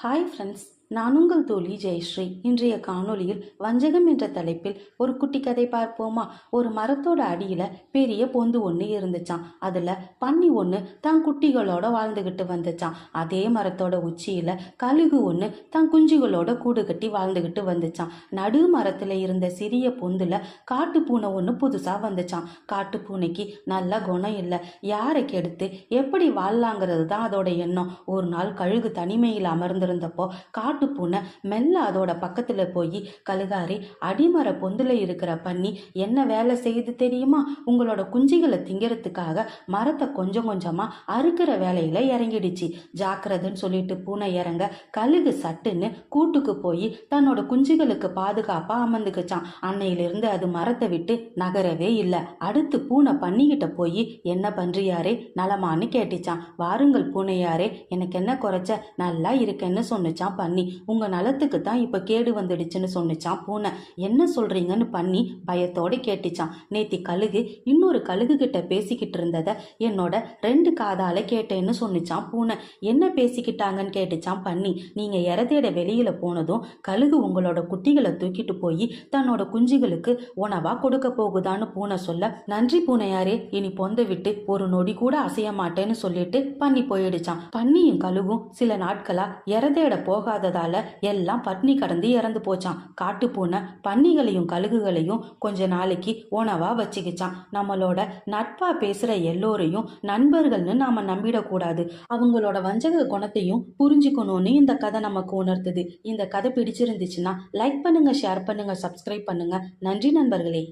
Hi friends, நான் உங்கள் தோழி ஜெயஸ்ரீ. இன்றைய காணொளியில் வஞ்சகம் என்ற தலைப்பில் ஒரு குட்டி கதை பார்ப்போமா? ஒரு மரத்தோட அடியில பெரிய பொந்து ஒன்று இருந்துச்சான். அதுல பன்னி ஒன்று தான் குட்டிகளோட வாழ்ந்துகிட்டு வந்துச்சான். அதே மரத்தோட உச்சியில கழுகு ஒன்று தான் குஞ்சுகளோட கூடு கட்டி வாழ்ந்துகிட்டு வந்துச்சான். நடு மரத்துல இருந்த சிறிய பொந்துல காட்டு பூனை ஒன்று புதுசா வந்துச்சான். காட்டு பூனைக்கு நல்ல குணம் இல்லை, யாரை கெடுத்து எப்படி வாழலாங்கிறது தான் அதோட எண்ணம். ஒரு நாள் கழுகு தனிமையில் அமர்ந்திருந்தப்போ காட்டு பூனை மெல்ல அதோட பக்கத்துல போய், கழுகாரி, அடிமர பொந்துல இருக்கிற பன்னி என்ன வேலை செய்யுது தெரியுமா? உங்களோட குஞ்சுகளை திங்கிறதுக்காக மரத்தை கொஞ்சம் கொஞ்சமா அறுக்கிற வேலையில இறங்கிடுச்சு. ஜாக்கிரதைன்னு சொல்லிட்டு பூனை இறங்க கழுகு சட்டுன்னு கூட்டுக்கு போய் தன்னோட குஞ்சுகளுக்கு பாதுகாப்பா அமர்ந்துக்குச்சான். அன்னையிலிருந்து அது மரத்தை விட்டு நகரவே இல்லை. அடுத்து பூனை பன்னிக்கிட்ட போய், என்ன பண்றியாரே, நலமான்னு கேட்டுச்சான். வாருங்கள் பூனையாரே, எனக்கு என்ன குறைச்ச, நல்லா இருக்கேன்னு சொன்னிச்சான் பன்னி. உங்க நலத்துக்கு தான் இப்ப கேடு வந்துடுச்சுன்னு சொன்னிச்சான் பூனை. என்ன சொல்றீங்கன்னு பன்னி பயத்தோடு கேட்டுச்சான். நேத்தி கழுகு இன்னொரு கழுகு கிட்ட பேசிக்கிட்டு இருந்தத என்னோட 2 காதால கேட்டேன்னு சொன்னிச்சான் பூனை. என்ன பேசிக்கிட்டாங்கன்னு கேட்டுச்சான் பன்னி. நீங்க இறதேட வெளியில போனதும் கழுகு உங்களோட குட்டிகளை தூக்கிட்டு போய் தன்னோட குஞ்சுகளுக்கு உணவா கொடுக்க போகுதான்னு பூனை சொல்ல, நன்றி பூனையாரே, இனி பொந்த விட்டு ஒரு நொடி கூட அசைய மாட்டேன்னு சொல்லிட்டு பன்னி போயிடுச்சான். பன்னியும் கழுகும் சில நாட்களா இறதேட போகாததால எல்லாம் பட்னி கடந்து இறந்து போச்சான். காட்டு பூனை பன்னிகளையும் கழுகுகளையும் கொஞ்ச நாளைக்கு உணவா வச்சுக்கிச்சான். நம்மளோட நட்பா பேசுற எல்லோரையும் நண்பர்கள்னு நாம நம்பிடக்கூடாது. அவங்களோட வஞ்சக குணத்தையும் புரிஞ்சுக்கணும்னு இந்த கதை நமக்கு உணர்த்துது. இந்த கதை பிடிச்சிருந்துச்சுன்னா லைக் பண்ணுங்க, ஷேர் பண்ணுங்க, சப்ஸ்கிரைப் பண்ணுங்க. நன்றி நண்பர்களே.